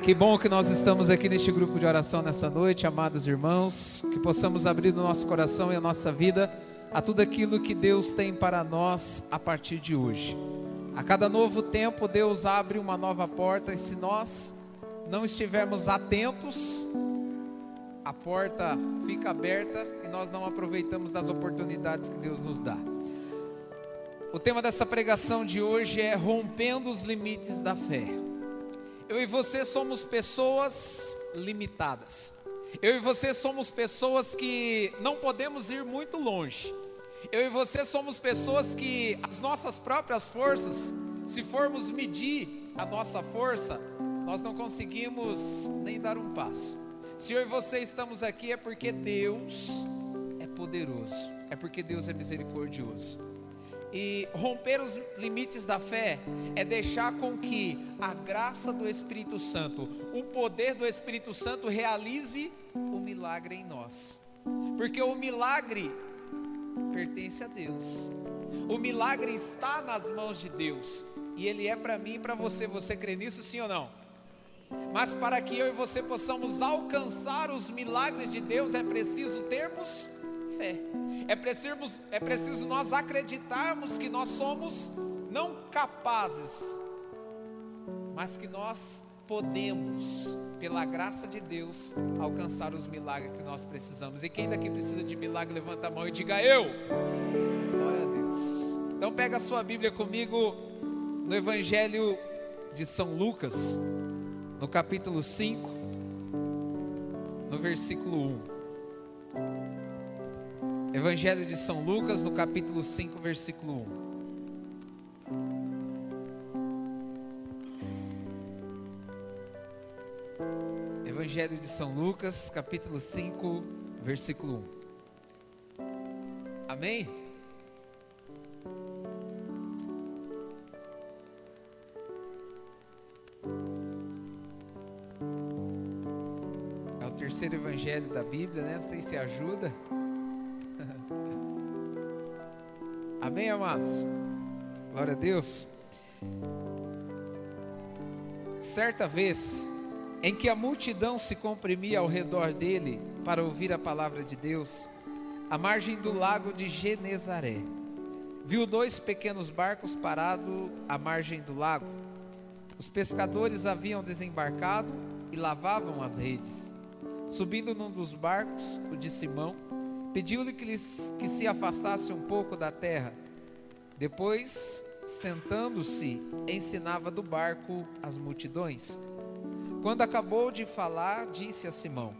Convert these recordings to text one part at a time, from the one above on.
Que bom que nós estamos aqui neste grupo de oração nessa noite, amados irmãos, que possamos abrir o nosso coração e a nossa vida a tudo aquilo que Deus tem para nós a partir de hoje. A cada novo tempo, Deus abre uma nova porta, e se nós não estivermos atentos, a porta fica aberta e nós não aproveitamos das oportunidades que Deus nos dá. O tema dessa pregação de hoje é rompendo os limites da fé. Eu e você somos pessoas limitadas. Eu e você somos pessoas que não podemos ir muito longe. Eu e você somos pessoas que as nossas próprias forças, se formos medir a nossa força, nós não conseguimos nem dar um passo. Se eu e você estamos aqui é porque Deus é poderoso, é porque Deus é misericordioso. E romper os limites da fé é deixar com que a graça do Espírito Santo, o poder do Espírito Santo realize o milagre em nós. Porque o milagre pertence a Deus. O milagre está nas mãos de Deus. E Ele é para mim e para você. Você crê nisso, sim ou não? Mas para que eu e você possamos alcançar os milagres de Deus, é preciso termos fé. É preciso nós acreditarmos que nós somos não capazes, mas que nós podemos, pela graça de Deus, alcançar os milagres que nós precisamos. E quem daqui precisa de milagre, levanta a mão e diga eu. Glória a Deus. Então pega a sua Bíblia comigo no Evangelho de São Lucas, no capítulo 5, no versículo 1. Evangelho de São Lucas, no capítulo 5, versículo 1. Evangelho de São Lucas, capítulo 5, versículo 1. Amém? É o terceiro evangelho da Bíblia, né? Não sei se ajuda. Amém, amados? Glória a Deus. Certa vez, em que a multidão se comprimia ao redor dele para ouvir a palavra de Deus, à margem do lago de Genezaré, viu 2 pequenos barcos parados à margem do lago. Os pescadores haviam desembarcado e lavavam as redes. Subindo num dos barcos, o de Simão, pediu-lhe que se afastasse um pouco da terra. Depois, sentando-se, ensinava do barco as multidões. Quando acabou de falar, disse a Simão: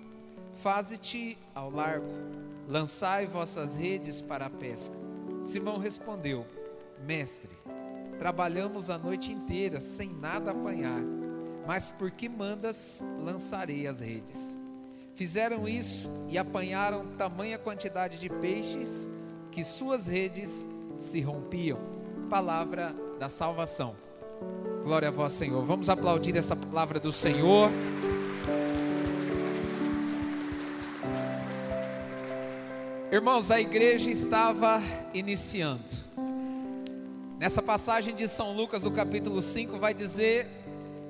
faze-te ao largo, lançai vossas redes para a pesca. Simão respondeu: mestre, trabalhamos a noite inteira sem nada apanhar, mas por que mandas, lançarei as redes? Fizeram isso e apanharam tamanha quantidade de peixes que suas redes se rompiam. Palavra da salvação. Glória a vós, Senhor. Vamos aplaudir essa palavra do Senhor. Irmãos, a igreja estava iniciando. Nessa passagem de São Lucas, do capítulo 5, vai dizer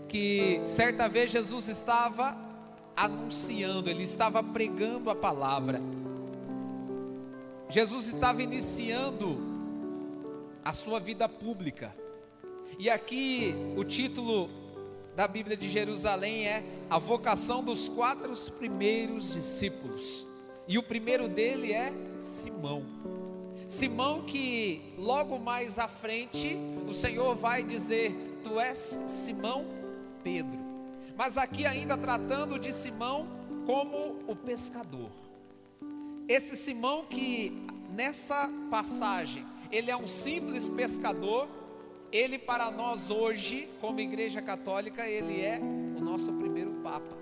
que certa vez Jesus estava anunciando, ele estava pregando a palavra. Jesus estava iniciando a sua vida pública. E aqui o título da Bíblia de Jerusalém é a vocação dos 4 primeiros discípulos. E o primeiro dele é Simão. Simão, que logo mais à frente o Senhor vai dizer: tu és Simão Pedro. Mas aqui ainda tratando de Simão como o pescador. Esse Simão que nessa passagem, ele é um simples pescador. Ele para nós hoje, como igreja católica, ele é o nosso primeiro Papa.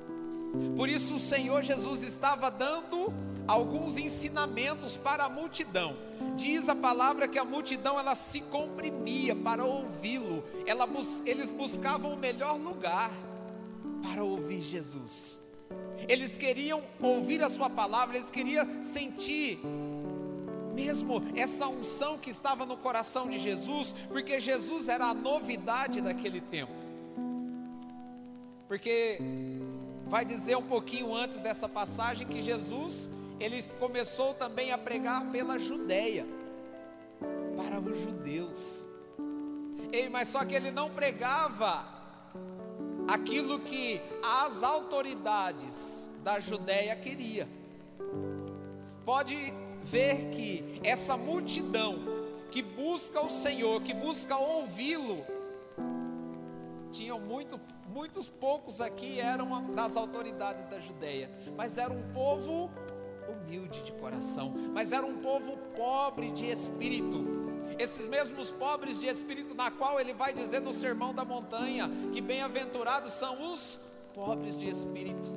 Por isso o Senhor Jesus estava dando alguns ensinamentos para a multidão. Diz a palavra que a multidão ela se comprimia para ouvi-lo. Eles buscavam o melhor lugar para ouvir Jesus. Eles queriam ouvir a sua palavra, eles queriam sentir mesmo essa unção que estava no coração de Jesus, porque Jesus era a novidade daquele tempo. porque vai dizer um pouquinho antes dessa passagem que Jesus, ele começou também a pregar pela Judéia, para os judeus. Ei, mas só que ele não pregava aquilo que as autoridades da Judéia queriam. Pode ver que essa multidão que busca o Senhor, que busca ouvi-lo, tinham muitos poucos aqui eram das autoridades da Judéia, mas era um povo humilde de coração, mas era um povo pobre de espírito. Esses mesmos pobres de espírito, na qual ele vai dizer no Sermão da Montanha, que bem-aventurados são os pobres de espírito,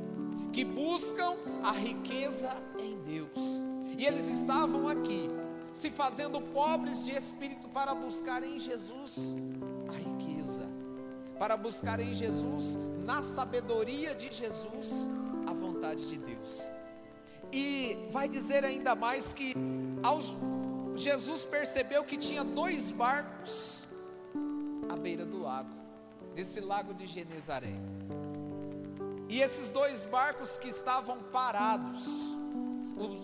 que buscam a riqueza em Deus. E eles estavam aqui, se fazendo pobres de espírito, para buscar em Jesus a riqueza, para buscar em Jesus, na sabedoria de Jesus, a vontade de Deus. E vai dizer ainda mais que Jesus percebeu que tinha 2 barcos à beira do lago, desse lago de Genezaré. E esses 2 barcos que estavam parados,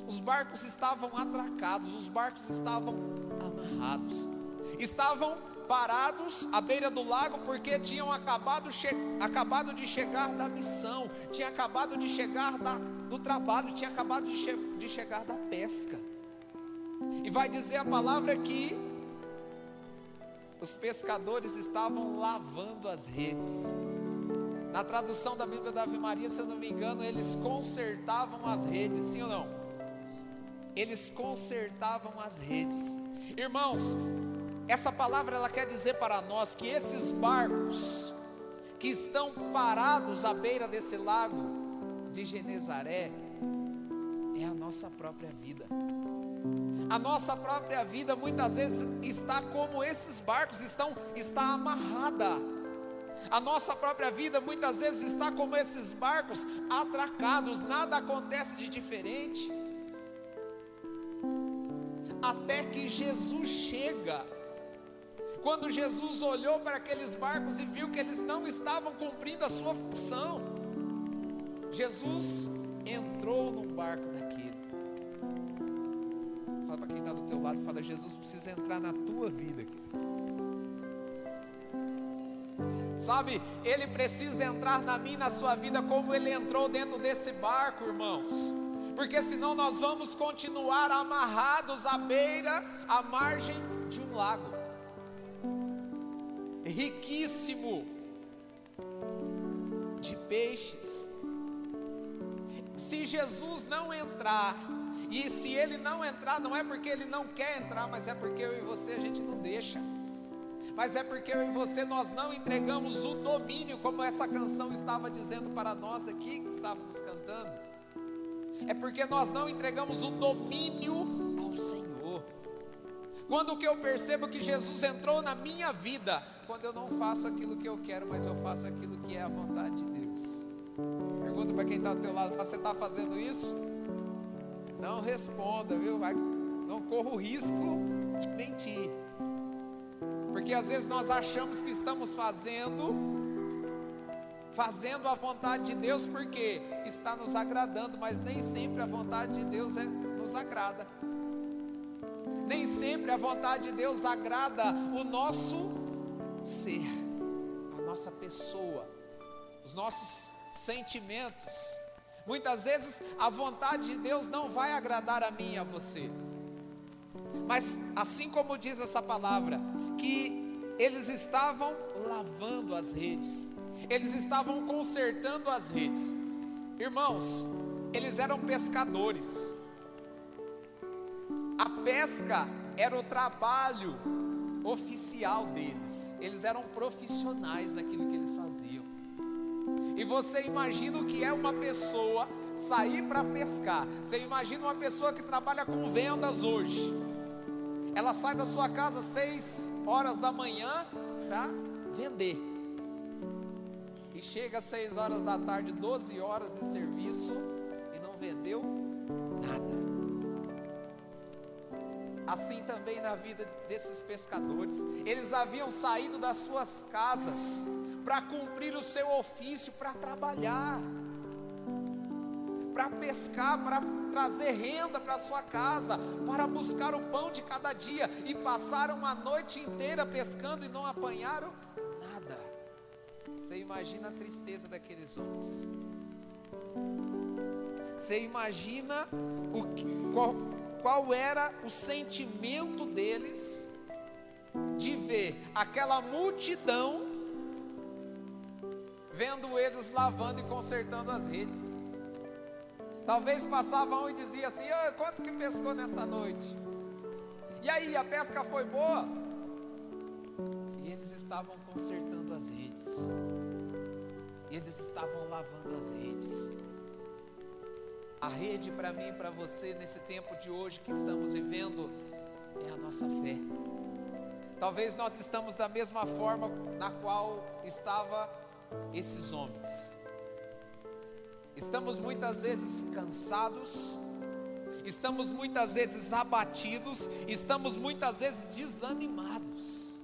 os barcos estavam atracados, os barcos estavam amarrados, estavam parados à beira do lago, porque tinham acabado de chegar da missão, tinha acabado de chegar do trabalho, tinha acabado de chegar da pesca. E vai dizer a palavra que os pescadores estavam lavando as redes. Na tradução da Bíblia da Ave Maria, se eu não me engano, eles consertavam as redes, sim ou não? Eles consertavam as redes. Irmãos, essa palavra ela quer dizer para nós que esses barcos que estão parados à beira desse lago de Genezaré é a nossa própria vida. A nossa própria vida muitas vezes está como esses barcos está amarrada. A nossa própria vida muitas vezes está como esses barcos atracados, nada acontece de diferente. Até que Jesus chega. Quando Jesus olhou para aqueles barcos e viu que eles não estavam cumprindo a sua função, Jesus entrou num barco daquele. Fala para quem está do teu lado, fala: Jesus precisa entrar na tua vida, querido. Sabe, Ele precisa entrar na minha e na sua vida como Ele entrou dentro desse barco, irmãos. Porque senão nós vamos continuar amarrados à beira, à margem de um lago riquíssimo de peixes. Se Jesus não entrar, e se Ele não entrar, não é porque Ele não quer entrar, mas é porque eu e você a gente não deixa. Mas é porque eu e você nós não entregamos o domínio, como essa canção estava dizendo para nós aqui, que estávamos cantando. É porque nós não entregamos o domínio ao Senhor. Quando que eu percebo que Jesus entrou na minha vida? Quando eu não faço aquilo que eu quero, mas eu faço aquilo que é a vontade de Deus. Pergunta para quem está ao teu lado: você está fazendo isso? Não responda, viu? Não corra o risco de mentir. Porque às vezes nós achamos que estamos fazendo a vontade de Deus porque está nos agradando, mas nem sempre a vontade de Deus nos agrada. Nem sempre a vontade de Deus agrada o nosso ser, a nossa pessoa, os nossos sentimentos. Muitas vezes a vontade de Deus não vai agradar a mim e a você. Mas assim como diz essa palavra, que eles estavam lavando as redes, eles estavam consertando as redes. Irmãos, eles eram pescadores. A pesca era o trabalho oficial deles. Eles eram profissionais naquilo que eles faziam. E você imagina o que é uma pessoa sair para pescar. Você imagina uma pessoa que trabalha com vendas hoje. Ela sai da sua casa às 6 horas da manhã para vender. E chega às 6 horas da tarde, 12 horas de serviço e não vendeu nada. Assim também na vida desses pescadores. Eles haviam saído das suas casas para cumprir o seu ofício, para trabalhar, para pescar, para trazer renda para sua casa, para buscar o pão de cada dia, e passaram a noite inteira pescando e não apanharam nada. Você imagina a tristeza daqueles homens? Você imagina qual era o sentimento deles de ver aquela multidão vendo eles lavando e consertando as redes? Talvez passava um e dizia assim: quanto que pescou nessa noite? E aí, a pesca foi boa? E eles estavam consertando as redes, eles estavam lavando as redes. A rede para mim e para você nesse tempo de hoje que estamos vivendo é a nossa fé. Talvez nós estamos da mesma forma na qual estavam esses homens. Estamos muitas vezes cansados, estamos muitas vezes abatidos, estamos muitas vezes desanimados,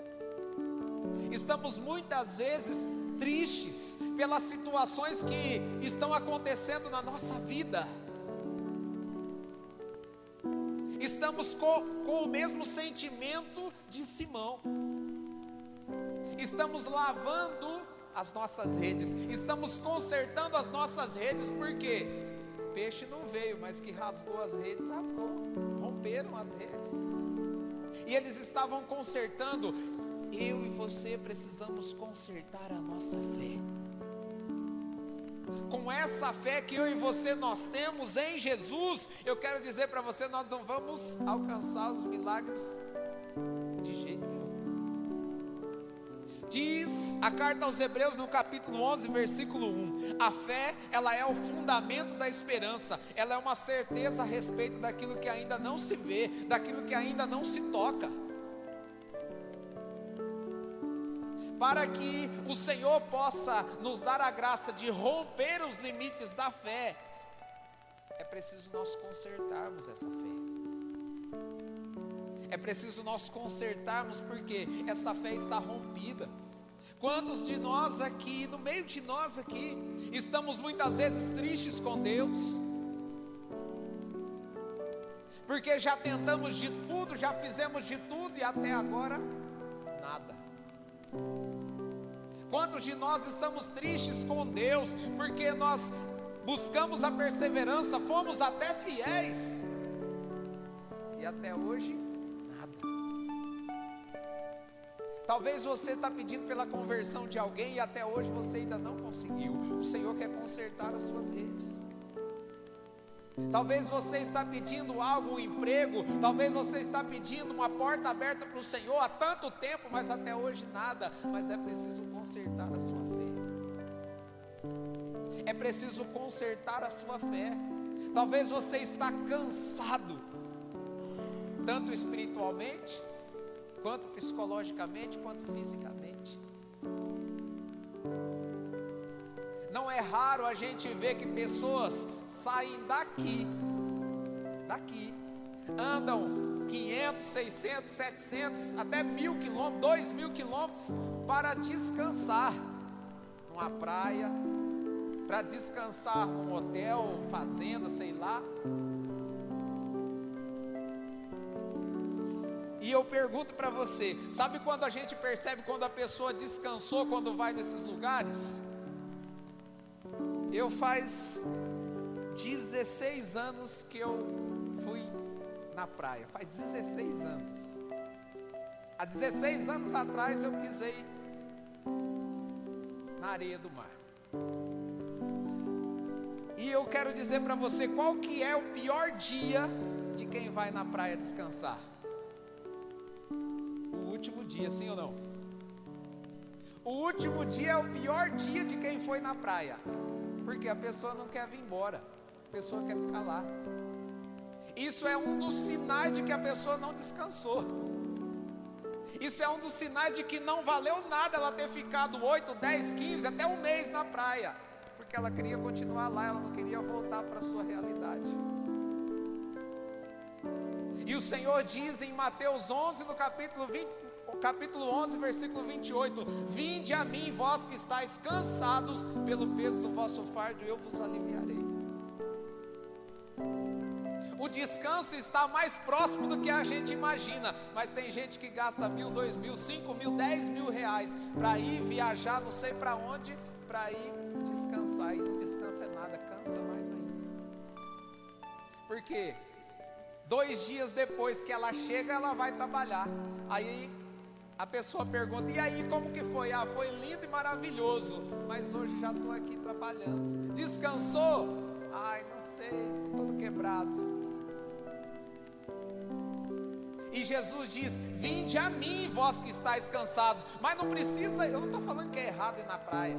estamos muitas vezes tristes pelas situações que estão acontecendo na nossa vida. Estamos com o mesmo sentimento de Simão. Estamos lavando as nossas redes, estamos consertando as nossas redes, porque peixe não veio, mas que rasgou as redes, romperam as redes. E eles estavam consertando. Eu e você precisamos consertar a nossa fé. Com essa fé que eu e você nós temos em Jesus, eu quero dizer para você, nós não vamos alcançar os milagres de jeito nenhum. Diz a carta aos Hebreus no capítulo 11, versículo 1, a fé, ela é o fundamento da esperança, ela é uma certeza a respeito daquilo que ainda não se vê, daquilo que ainda não se toca. Para que o Senhor possa nos dar a graça de romper os limites da fé, é preciso nós consertarmos essa fé. É preciso nós consertarmos, porque essa fé está rompida. Quantos de nós aqui, no meio de nós aqui, estamos muitas vezes tristes com Deus? Porque já tentamos de tudo, já fizemos de tudo e até agora nada. Quantos de nós estamos tristes com Deus, porque nós buscamos a perseverança, fomos até fiéis, e até hoje, nada. Talvez você está pedindo pela conversão de alguém, e até hoje você ainda não conseguiu. O Senhor quer consertar as suas redes. Talvez você está pedindo algo, um emprego, talvez você está pedindo uma porta aberta para o Senhor há tanto tempo, mas até hoje nada. Mas é preciso consertar a sua fé. É preciso consertar a sua fé. Talvez você está cansado, tanto espiritualmente, quanto psicologicamente, quanto fisicamente. Não é raro a gente ver que pessoas saem daqui, andam 500, 600, 700, até 1.000 quilômetros, 2.000 quilômetros para descansar numa praia, para descansar num hotel, fazenda, sei lá. E eu pergunto para você, sabe quando a gente percebe quando a pessoa descansou, quando vai nesses lugares? Eu faz 16 anos que eu fui na praia, faz 16 anos. Há 16 anos atrás eu pisei na areia do mar. E eu quero dizer para você, qual que é o pior dia de quem vai na praia descansar? O último dia, sim ou não? O último dia é o pior dia de quem foi na praia. Porque a pessoa não quer vir embora, a pessoa quer ficar lá. Isso é um dos sinais de que a pessoa não descansou. Isso é um dos sinais de que não valeu nada ela ter ficado 8, 10, 15, até um mês na praia. Porque ela queria continuar lá, ela não queria voltar para a sua realidade. E o Senhor diz em Mateus 11, no capítulo capítulo 11, versículo 28, vinde a mim, vós que estáis cansados pelo peso do vosso fardo, eu vos aliviarei. O descanso está mais próximo do que a gente imagina, mas tem gente que gasta 1.000, 2.000, 5.000, 10.000 reais para ir viajar, não sei para onde, para ir descansar, e não descansa nada, cansa mais ainda. Por quê? 2 dias depois que ela chega, ela vai trabalhar. Aí a pessoa pergunta, e aí como que foi? Ah, foi lindo e maravilhoso, mas hoje já estou aqui trabalhando. Descansou? Ai, não sei, estou todo quebrado. E Jesus diz, vinde a mim, vós que estáis cansados. Mas não precisa, eu não estou falando que é errado ir na praia,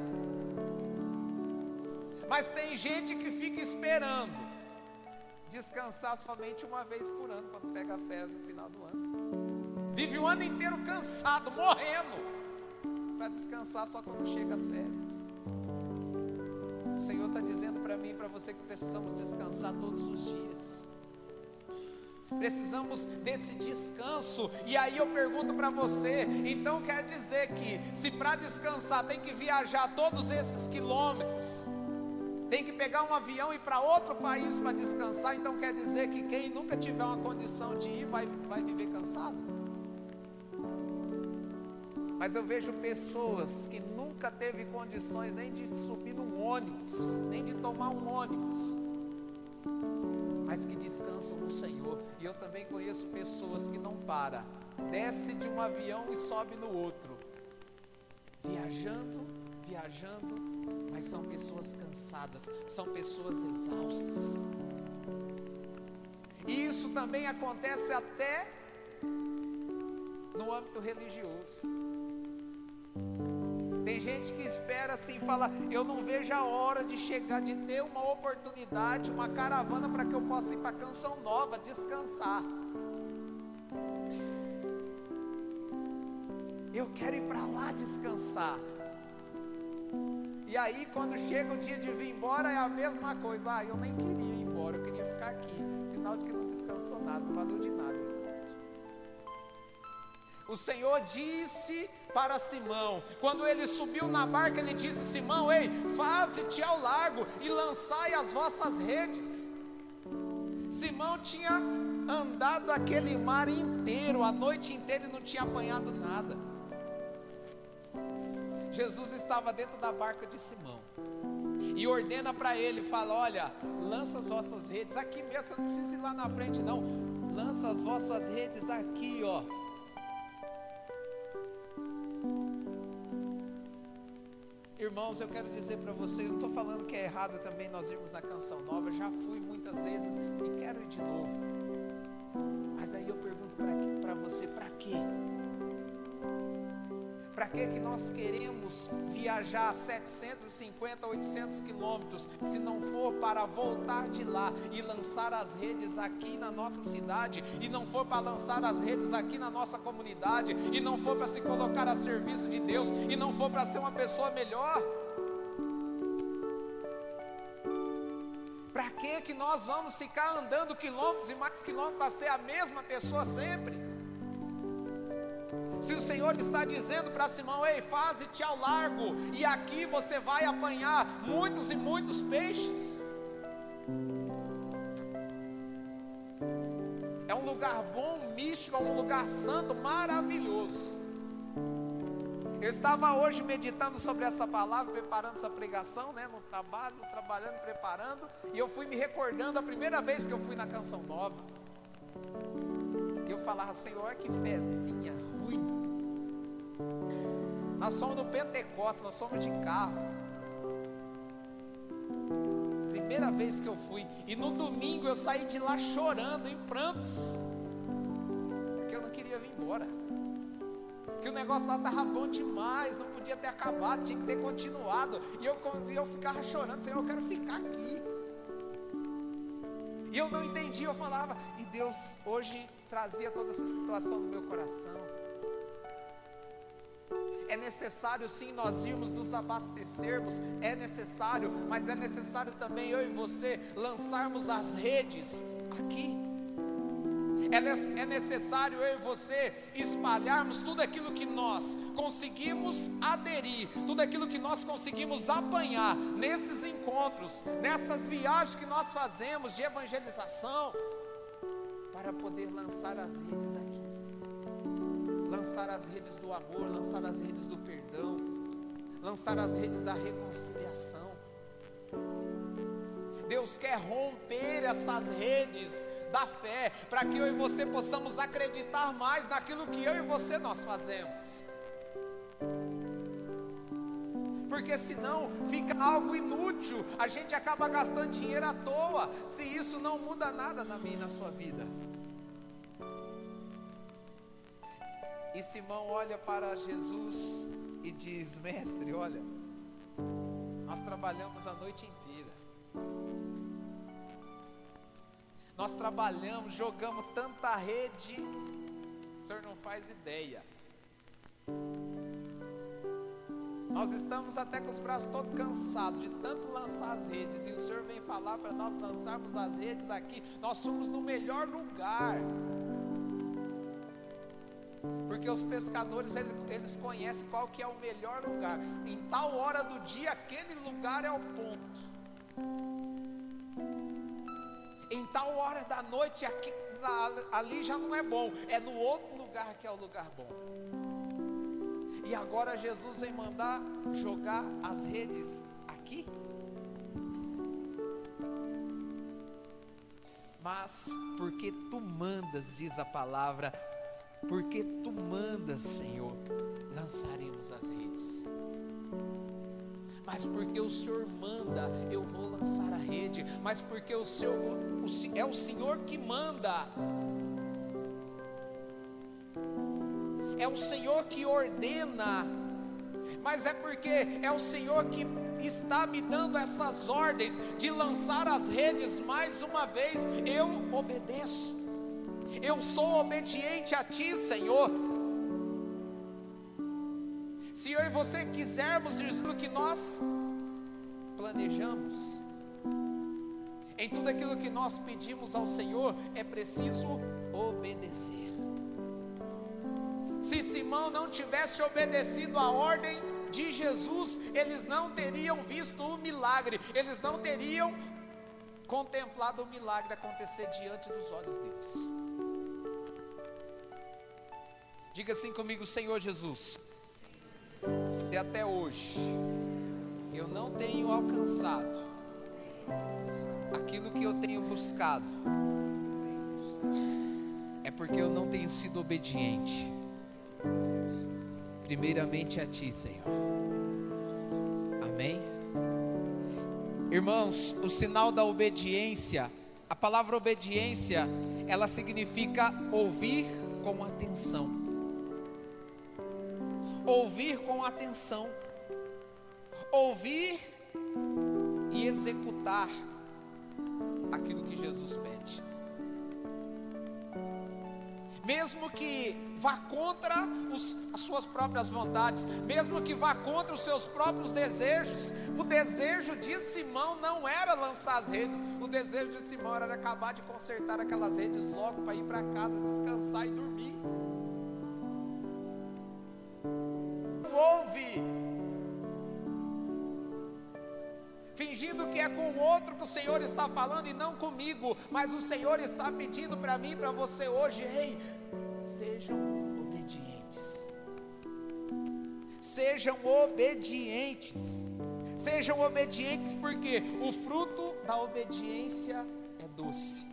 mas tem gente que fica esperando descansar somente uma vez por ano, quando pega férias no final do ano. Vive o ano inteiro cansado, morrendo, para descansar só quando chega as férias. O Senhor está dizendo para mim e para você que precisamos descansar todos os dias. Precisamos desse descanso. E aí eu pergunto para você, então quer dizer que se para descansar tem que viajar todos esses quilômetros, tem que pegar um avião e ir para outro país para descansar, então quer dizer que quem nunca tiver uma condição de ir vai viver cansado? Mas eu vejo pessoas que nunca teve condições nem de subir num ônibus, nem de tomar um ônibus, mas que descansam no Senhor. E eu também conheço pessoas que não param, desce de um avião e sobe no outro, viajando, mas são pessoas cansadas, são pessoas exaustas. E isso também acontece até no âmbito religioso. Tem gente que espera assim, fala, eu não vejo a hora de chegar, de ter uma oportunidade, uma caravana para que eu possa ir para Canção Nova, descansar. Eu quero ir para lá descansar. E aí quando chega o dia de vir embora é a mesma coisa, eu nem queria ir embora, eu queria ficar aqui, sinal de que não descansou nada, não valeu de nada. O Senhor disse para Simão, quando ele subiu na barca, ele disse, Simão, ei, faze-te ao largo e lançai as vossas redes. Simão tinha andado aquele mar inteiro, a noite inteira e não tinha apanhado nada. Jesus estava dentro da barca de Simão e ordena para ele, fala, olha, lança as vossas redes aqui mesmo, você não precisa ir lá na frente não, lança as vossas redes aqui, ó. Irmãos, eu quero dizer para vocês, eu não estou falando que é errado também nós irmos na Canção Nova, já fui muitas vezes e quero ir de novo, mas aí eu pergunto para você, para quê? Para que nós queremos viajar 750, 800 quilômetros, se não for para voltar de lá e lançar as redes aqui na nossa cidade, e não for para lançar as redes aqui na nossa comunidade, e não for para se colocar a serviço de Deus, e não for para ser uma pessoa melhor? Para que nós vamos ficar andando quilômetros e mais quilômetros para ser a mesma pessoa sempre? Se o Senhor está dizendo para Simão, ei, faze-te ao largo, e aqui você vai apanhar muitos e muitos peixes. É um lugar bom, místico, é um lugar santo, maravilhoso. Eu estava hoje meditando sobre essa palavra, preparando essa pregação, né, no trabalho, trabalhando, preparando, e eu fui me recordando a primeira vez que eu fui na Canção Nova. E eu falava, Senhor, que fezinha ruim. Nós somos do Pentecostes, nós somos de carro. Primeira vez que eu fui, e no domingo eu saí de lá chorando, em prantos, porque eu não queria vir embora, que o negócio lá estava bom demais, não podia ter acabado, tinha que ter continuado, e eu ficava chorando, Senhor, eu quero ficar aqui. E eu não entendia, eu falava, e Deus hoje trazia toda essa situação no meu coração. É necessário sim nós irmos nos abastecermos, é necessário, mas é necessário também eu e você lançarmos as redes aqui. É necessário eu e você espalharmos tudo aquilo que nós conseguimos aderir, tudo aquilo que nós conseguimos apanhar nesses encontros, nessas viagens que nós fazemos de evangelização, para poder lançar as redes aqui, lançar as redes do amor, lançar as redes do perdão, lançar as redes da reconciliação. Deus quer romper essas redes da fé, para que eu e você possamos acreditar mais naquilo que eu e você nós fazemos, porque senão fica algo inútil, a gente acaba gastando dinheiro à toa, se isso não muda nada na minha e na sua vida. E Simão olha para Jesus e diz: mestre, olha, nós trabalhamos a noite inteira, nós trabalhamos, jogamos tanta rede, o senhor não faz ideia. Nós estamos até com os braços todos cansados de tanto lançar as redes, e o senhor vem falar para nós lançarmos as redes aqui. Nós somos no melhor lugar, porque os pescadores eles conhecem qual que é o melhor lugar. Em tal hora do dia, aquele lugar é o ponto. Em tal hora da noite, aqui, ali já não é bom, é no outro lugar que é o lugar bom. E agora Jesus vem mandar jogar as redes aqui. Mas porque tu mandas, diz a palavra, porque tu mandas, Senhor, lançaremos as redes. Mas porque o Senhor manda, eu vou lançar a rede. Mas porque é o Senhor que manda, é o Senhor que ordena, mas é porque é o Senhor que está me dando essas ordens de lançar as redes. Mais uma vez eu obedeço, eu sou obediente a Ti, Senhor. Se eu e você quisermos aquilo que nós planejamos, em tudo aquilo que nós pedimos ao Senhor, é preciso obedecer. Se Simão não tivesse obedecido a ordem de Jesus, eles não teriam visto o milagre, eles não teriam contemplado o milagre acontecer diante dos olhos deles. Diga assim comigo: Senhor Jesus, se até hoje eu não tenho alcançado aquilo que eu tenho buscado, é porque eu não tenho sido obediente, primeiramente a Ti, Senhor. Amém? Irmãos, o sinal da obediência, a palavra obediência, ela significa ouvir com atenção. Ouvir com atenção, ouvir e executar aquilo que Jesus pede, mesmo que vá contra as suas próprias vontades, mesmo que vá contra os seus próprios desejos. O desejo de Simão não era lançar as redes, o desejo de Simão era acabar de consertar aquelas redes logo para ir para casa, descansar e dormir. Ouve, fingindo que é com o outro que o Senhor está falando e não comigo, mas o Senhor está pedindo para mim e para você hoje: ei, sejam obedientes, sejam obedientes, sejam obedientes, porque o fruto da obediência é doce,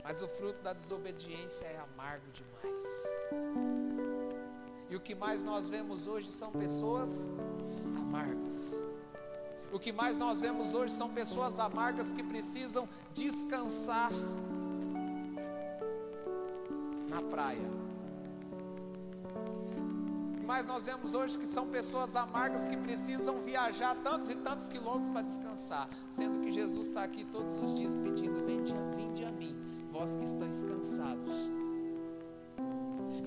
mas o fruto da desobediência é amargo demais. E o que mais nós vemos hoje são pessoas amargas. O que mais nós vemos hoje são pessoas amargas que precisam descansar na praia. O que mais nós vemos hoje que são pessoas amargas que precisam viajar tantos e tantos quilômetros para descansar, sendo que Jesus está aqui todos os dias pedindo: vinde a mim, vós que estáis cansados.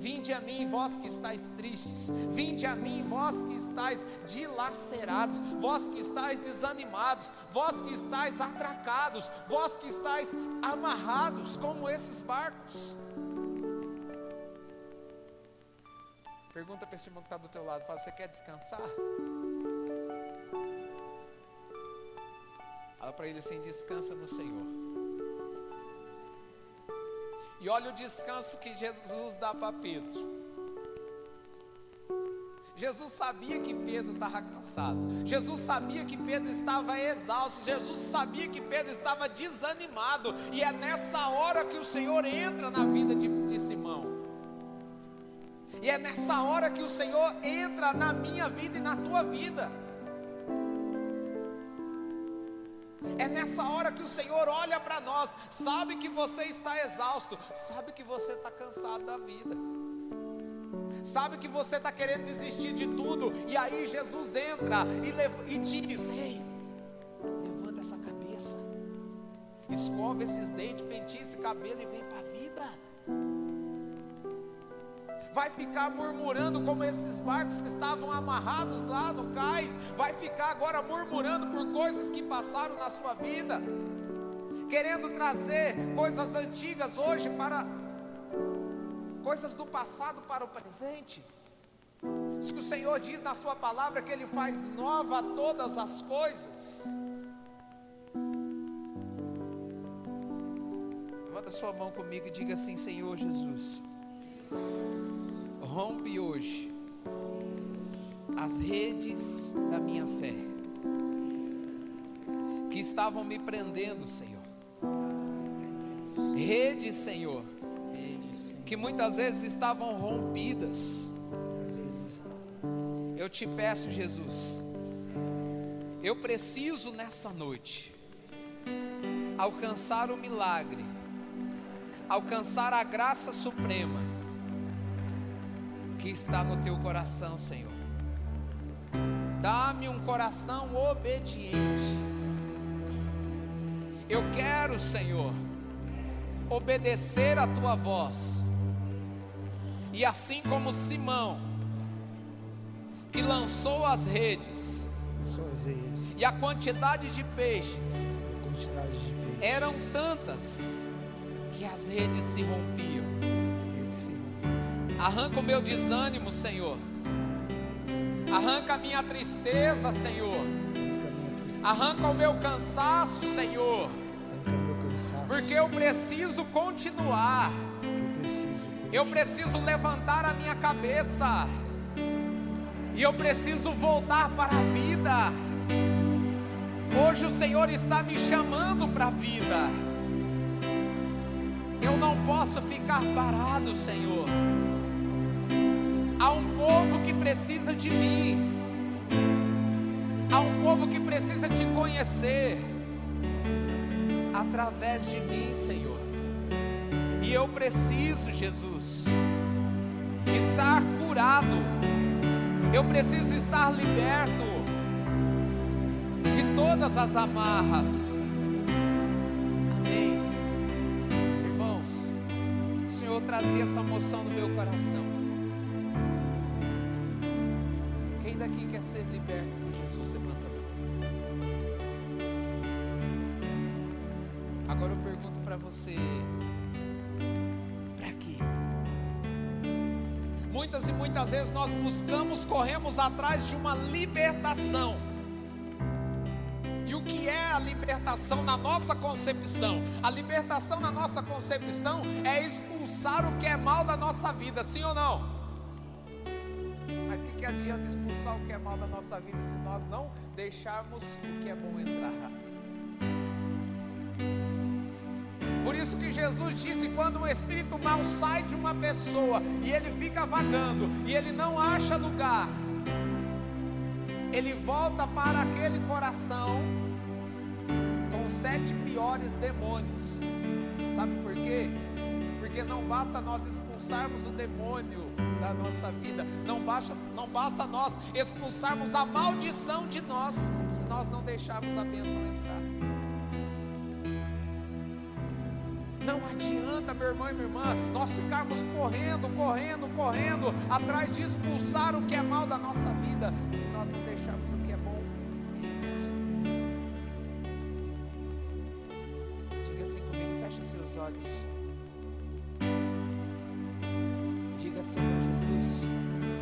Vinde a mim, vós que estáis tristes. Vinde a mim, vós que estáis dilacerados, vós que estáis desanimados, vós que estáis atracados, vós que estáis amarrados como esses barcos. Pergunta para esse irmão que está do teu lado, fala, você quer descansar? Fala para ele assim, descansa no Senhor. E olha o descanso que Jesus dá para Pedro. Jesus sabia que Pedro estava cansado. Jesus sabia que Pedro estava exausto. Jesus sabia que Pedro estava desanimado. E é nessa hora que o Senhor entra na vida de Simão. E é nessa hora que o Senhor entra na minha vida e na tua vida. É nessa hora que o Senhor olha para nós, sabe que você está exausto, sabe que você está cansado da vida, sabe que você está querendo desistir de tudo, e aí Jesus entra e diz, ei, levanta essa cabeça, escova esses dentes, penteia esse cabelo e vem para a vida. Vai ficar murmurando como esses barcos que estavam amarrados lá no cais, vai ficar agora murmurando por coisas que passaram na sua vida, querendo trazer coisas antigas hoje para coisas do passado para o presente. Isso que o Senhor diz na sua palavra, que Ele faz nova todas as coisas. Levanta sua mão comigo e diga assim, Senhor Jesus, rompe hoje as redes da minha fé que estavam me prendendo, Senhor. Redes, Senhor, que muitas vezes estavam rompidas. Eu te peço, Jesus, eu preciso nessa noite alcançar o milagre, alcançar a graça suprema que está no teu coração, Senhor. Dá-me um coração obediente. Eu quero, Senhor, obedecer a tua voz. E assim como Simão, que lançou as redes, e a quantidade de peixes eram tantas que as redes se rompiam. Arranca o meu desânimo, Senhor. Arranca a minha tristeza, Senhor. Arranca o meu cansaço, Senhor. Porque eu preciso continuar. Eu preciso levantar a minha cabeça. E eu preciso voltar para a vida. Hoje o Senhor está me chamando para a vida. Eu não posso ficar parado, Senhor. Há um povo que precisa de mim. Há um povo que precisa te conhecer através de mim, Senhor. E eu preciso, Jesus, estar curado. Eu preciso estar liberto de todas as amarras. Amém. Irmãos, o Senhor trazia essa moção no meu coração. Quem daqui quer ser liberto por Jesus, levanta a mão. Agora eu pergunto para você, para quê? Muitas e muitas vezes nós corremos atrás de uma libertação. E o que é a libertação na nossa concepção? A libertação na nossa concepção é expulsar o que é mal da nossa vida, sim ou não? Mas o que adianta expulsar o que é mal da nossa vida se nós não deixarmos o que é bom entrar? Por isso que Jesus disse, quando o espírito mau sai de uma pessoa e ele fica vagando e ele não acha lugar, ele volta para aquele coração com os 7 piores demônios. Sabe por quê? Porque não basta nós expulsarmos o demônio da nossa vida, não basta nós expulsarmos a maldição de nós, se nós não deixarmos a bênção entrar. Não adianta, meu irmão e minha irmã, nós ficarmos correndo atrás de expulsar o que é mal da nossa vida, se nós não deixarmos o que é bom. Diga assim comigo, feche seus olhos. Diga, Senhor Jesus,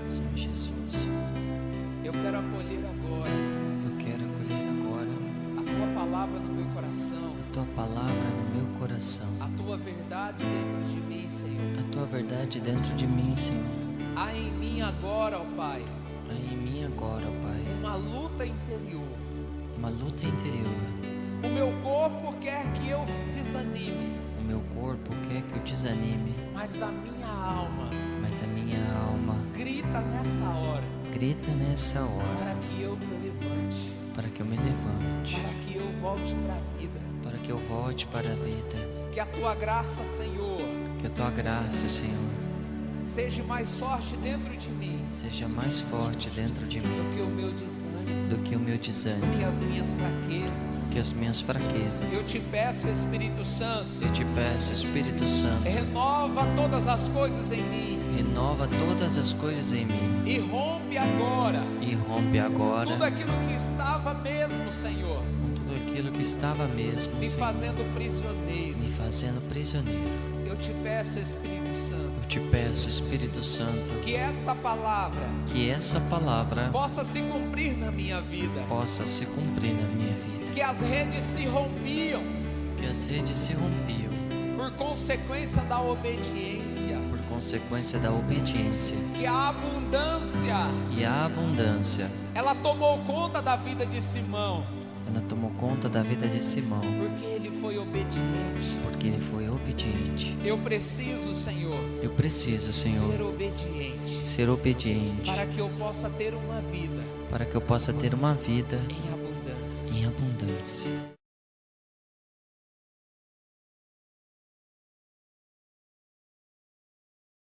Sim, Jesus. Eu quero acolher agora Eu quero acolher agora a tua palavra no meu coração, a tua palavra no meu coração, a tua verdade dentro de mim, Senhor. a tua verdade dentro de mim, Senhor. Há em mim agora, ó Pai, Aí em mim agora, ó Pai, uma luta interior. uma luta interior. O meu corpo quer que eu desanime, O meu corpo quer que eu desanime, mas a minha alma mas a minha alma grita nessa hora grita nessa para hora que eu me levante, para que eu me levante, para que eu volte para a vida. para que eu volte para a vida. Que a tua graça, Senhor, Que a tua graça, Senhor, seja mais forte dentro de mim seja mais forte dentro de mim do que o meu desânimo, do que o meu do desânimo, que as minhas fraquezas. que as minhas Eu fraquezas. te peço, Espírito Santo, Eu te peço, Espírito Santo, renova todas as coisas em mim renova todas as coisas em mim e rompe agora e rompe agora tudo aquilo que estava mesmo, Senhor, com tudo aquilo que estava mesmo, me Senhor, fazendo prisioneiro. me fazendo prisioneiro. Eu te peço, Espírito Santo, Eu te peço, Espírito Santo, que esta palavra que essa palavra possa se cumprir na minha vida, possa se cumprir na minha vida, que as redes se rompiam que as redes se rompiam por consequência da obediência, por consequência da obediência, que a abundância e a abundância, ela tomou conta da vida de Simão, ela tomou conta da vida de Simão, porque ele foi obediente. porque ele foi obediente. Eu preciso, Senhor, Eu preciso, ser Senhor, obediente ser obediente para que eu possa ter uma vida para que eu possa ter uma vida em abundância. em abundância.